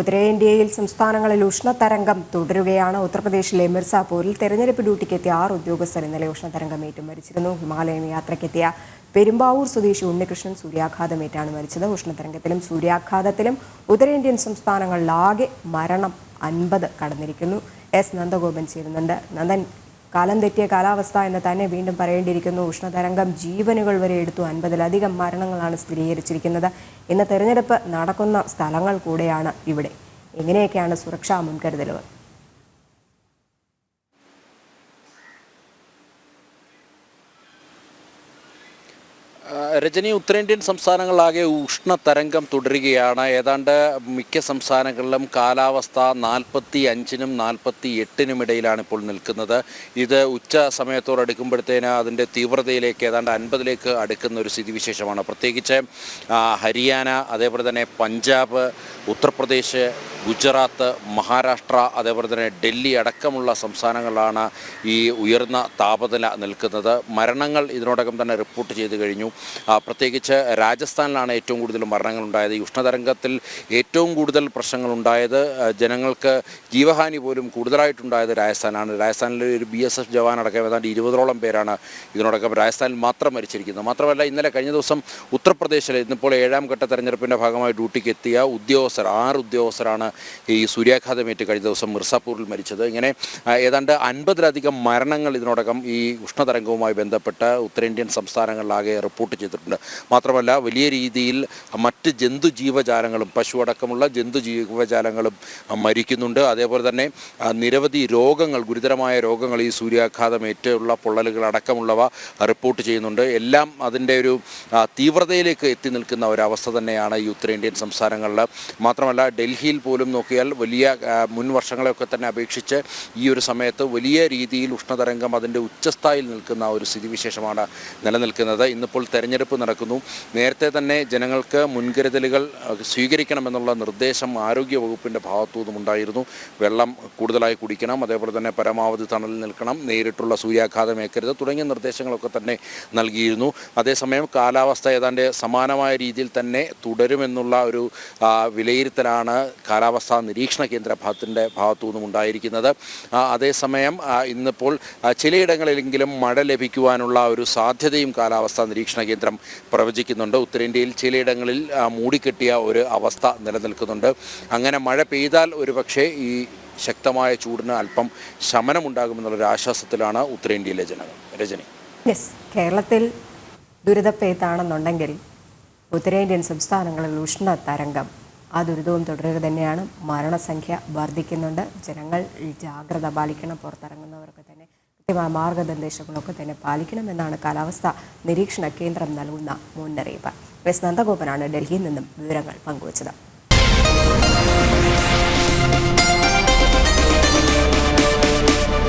ഉത്തരേന്ത്യയിൽ സംസ്ഥാനങ്ങളിൽ ഉഷ്ണതരംഗം തുടരുകയാണ്. ഉത്തർപ്രദേശിലെ മിർസാപൂരിൽ തെരഞ്ഞെടുപ്പ് ഡ്യൂട്ടിക്കെത്തിയ 6 ഉദ്യോഗസ്ഥർ ഇന്നലെ ഉഷ്ണതരംഗമേറ്റ് മരിച്ചിരുന്നു. ഹിമാലയൻ യാത്രയ്ക്കെത്തിയ പെരുമ്പാവൂർ സ്വദേശി ഉണ്ണികൃഷ്ണൻ സൂര്യാഘാതമേറ്റാണ് മരിച്ചത്. ഉഷ്ണതരംഗത്തിലും സൂര്യാഘാതത്തിലും ഉത്തരേന്ത്യൻ സംസ്ഥാനങ്ങളിലാകെ മരണം 50 കടന്നിരിക്കുന്നു. എസ് നന്ദഗോപൻ ചേരുന്നുണ്ട്. നന്ദൻ, കാലം തെറ്റിയ കാലാവസ്ഥ എന്ന് തന്നെ വീണ്ടും പറയേണ്ടിയിരിക്കുന്നു. ഉഷ്ണതരംഗം ജീവനുകൾ വരെ എടുത്തു. 50-ലധികം മരണങ്ങളാണ് സ്ഥിരീകരിച്ചിരിക്കുന്നത്. ഇന്ന് തെരഞ്ഞെടുപ്പ് നടക്കുന്ന സ്ഥലങ്ങൾ കൂടെയാണ് ഇവിടെ. എങ്ങനെയൊക്കെയാണ് സുരക്ഷാ മുൻകരുതലുകൾ? രജനി, ഉത്തരേന്ത്യൻ സംസ്ഥാനങ്ങളിലാകെ ഉഷ്ണതരംഗം തുടരുകയാണ്. ഏതാണ്ട് മിക്ക സംസ്ഥാനങ്ങളിലും കാലാവസ്ഥ 45-നും 48-നും ഇടയിലാണ് ഇപ്പോൾ നിൽക്കുന്നത്. ഇത് ഉച്ച സമയത്തോടടുക്കുമ്പോഴത്തേന് അതിൻ്റെ തീവ്രതയിലേക്ക് ഏതാണ്ട് 50-ലേക്ക് അടുക്കുന്ന ഒരു സ്ഥിതിവിശേഷമാണ്. പ്രത്യേകിച്ച് ഹരിയാന, അതേപോലെ തന്നെ പഞ്ചാബ്, ഉത്തർപ്രദേശ്, ഗുജറാത്ത്, മഹാരാഷ്ട്ര, അതേപോലെ തന്നെ ഡൽഹി അടക്കമുള്ള സംസ്ഥാനങ്ങളിലാണ് ഈ ഉയർന്ന താപനില നിൽക്കുന്നത്. മരണങ്ങൾ ഇതിനോടകം തന്നെ റിപ്പോർട്ട് ചെയ്ത് കഴിഞ്ഞു. പ്രത്യേകിച്ച് രാജസ്ഥാനിലാണ് ഏറ്റവും കൂടുതൽ മരണങ്ങളുണ്ടായത്. ഈ ഉഷ്ണതരംഗത്തിൽ ഏറ്റവും കൂടുതൽ പ്രശ്നങ്ങളുണ്ടായത്, ജനങ്ങൾക്ക് ജീവഹാനി പോലും കൂടുതലായിട്ടുണ്ടായത് രാജസ്ഥാനാണ്. രാജസ്ഥാനിലെ ഒരു BSF ജവാൻ അടക്കം ഏതാണ്ട് 20ഓളം പേരാണ് ഇതിനോടകം രാജസ്ഥാനിൽ മാത്രം മരിച്ചിരിക്കുന്നത്. മാത്രമല്ല, ഇന്നലെ കഴിഞ്ഞ ദിവസം ഉത്തർപ്രദേശിൽ ഇന്നിപ്പോൾ 7ാം ഘട്ട തെരഞ്ഞെടുപ്പിൻ്റെ ഭാഗമായി ഡ്യൂട്ടിക്ക് എത്തിയ 6 ഉദ്യോഗസ്ഥരാണ് ഈ സൂര്യാഘാതമേറ്റ് കഴിഞ്ഞ ദിവസം മിർസാപൂരിൽ മരിച്ചത്. ഇങ്ങനെ ഏതാണ്ട് 50-ലധികം മരണങ്ങൾ ഇതിനോടകം ഈ ഉഷ്ണതരംഗവുമായി ബന്ധപ്പെട്ട് ഉത്തരേന്ത്യൻ സംസ്ഥാനങ്ങളിലാകെ റിപ്പോർട്ട് ചെയ്തിട്ടുണ്ട്. മാത്രമല്ല, വലിയ രീതിയിൽ മറ്റ് ജന്തുജീവജാലങ്ങളും, പശു അടക്കമുള്ള ജന്തുജീവജാലങ്ങളും മരിക്കുന്നുണ്ട്. അതേപോലെ തന്നെ നിരവധി രോഗങ്ങൾ, ഗുരുതരമായ രോഗങ്ങൾ ഈ സൂര്യാഘാതമേറ്റുള്ള പൊള്ളലുകൾ അടക്കമുള്ളവ റിപ്പോർട്ട് ചെയ്യുന്നുണ്ട്. എല്ലാം അതിൻ്റെ ഒരു തീവ്രതയിലേക്ക് എത്തി നിൽക്കുന്ന ഒരവസ്ഥ തന്നെയാണ് ഈ ഉത്തരേന്ത്യൻ സംസ്ഥാനങ്ങളിൽ. മാത്രമല്ല, ഡൽഹിയിൽ പോലും നോക്കിയാൽ വലിയ മുൻ വർഷങ്ങളെയൊക്കെ തന്നെ അപേക്ഷിച്ച് ഈ ഒരു സമയത്ത് വലിയ രീതിയിൽ ഉഷ്ണതരംഗം അതിൻ്റെ ഉച്ചസ്ഥായിൽ നിൽക്കുന്ന ഒരു സ്ഥിതിവിശേഷമാണ് നിലനിൽക്കുന്നത്. ഇന്നിപ്പോൾ തെരഞ്ഞെടുപ്പ് നടക്കുന്നു. നേരത്തെ തന്നെ ജനങ്ങൾക്ക് മുൻകരുതലുകൾ സ്വീകരിക്കണമെന്നുള്ള നിർദ്ദേശം ആരോഗ്യ വകുപ്പിൻ്റെ ഭാഗത്തു നിന്നുമുണ്ടായിരുന്നു. വെള്ളം കൂടുതലായി കുടിക്കണം, അതേപോലെ തന്നെ പരമാവധി തണലിൽ നിൽക്കണം, നേരിട്ടുള്ള സൂര്യാഘാതം ഏൽക്കരുത് തുടങ്ങിയ നിർദ്ദേശങ്ങളൊക്കെ തന്നെ നൽകിയിരുന്നു. അതേസമയം കാലാവസ്ഥ ഏതാണ്ട് സമാനമായ രീതിയിൽ തന്നെ തുടരുമെന്നുള്ള ഒരു വിലയിരുത്തലാണ് കാലാവസ്ഥാ നിരീക്ഷണ കേന്ദ്ര ഭാഗത്തു നിന്നും ഉണ്ടായിരിക്കുന്നത്. അതേസമയം ഇന്നിപ്പോൾ ചിലയിടങ്ങളിലെങ്കിലും മഴ ലഭിക്കുവാനുള്ള ഒരു സാധ്യതയും കാലാവസ്ഥാ നിരീക്ഷണ കേന്ദ്രം പ്രവചിക്കുന്നുണ്ട്. ഉത്തരേന്ത്യയിൽ ചിലയിടങ്ങളിൽ മൂടിക്കെട്ടിയ ഒരു അവസ്ഥ നിലനിൽക്കുന്നുണ്ട്. അങ്ങനെ മഴ പെയ്താൽ ഒരുപക്ഷെ ഈ ശക്തമായ ചൂടിന് അല്പം ശമനമുണ്ടാകുമെന്നുള്ളൊരു ആശ്വാസത്തിലാണ് ഉത്തരേന്ത്യയിലെ ജനങ്ങൾ. രജനി, കേരളത്തിൽ ദുരിതപ്പെയ്ത്താണെന്നുണ്ടെങ്കിൽ ഉത്തരേന്ത്യൻ സംസ്ഥാനങ്ങളിൽ ഉഷ്ണതരംഗം ആ ദുരിതവും തുടരുക തന്നെയാണ്. മരണസംഖ്യ വർദ്ധിക്കുന്നുണ്ട്. ജനങ്ങൾ ജാഗ്രത പാലിക്കണം. പുറത്തിറങ്ങുന്നവർക്ക് തന്നെ കൃത്യമായ മാർഗനിർദ്ദേശങ്ങളൊക്കെ തന്നെ പാലിക്കണമെന്നാണ് കാലാവസ്ഥാ നിരീക്ഷണ കേന്ദ്രം നൽകുന്ന മുന്നറിയിപ്പ്. എസ് നന്ദഗോപനാണ് ഡൽഹിയിൽ നിന്നും വിവരങ്ങൾ പങ്കുവച്ചത്.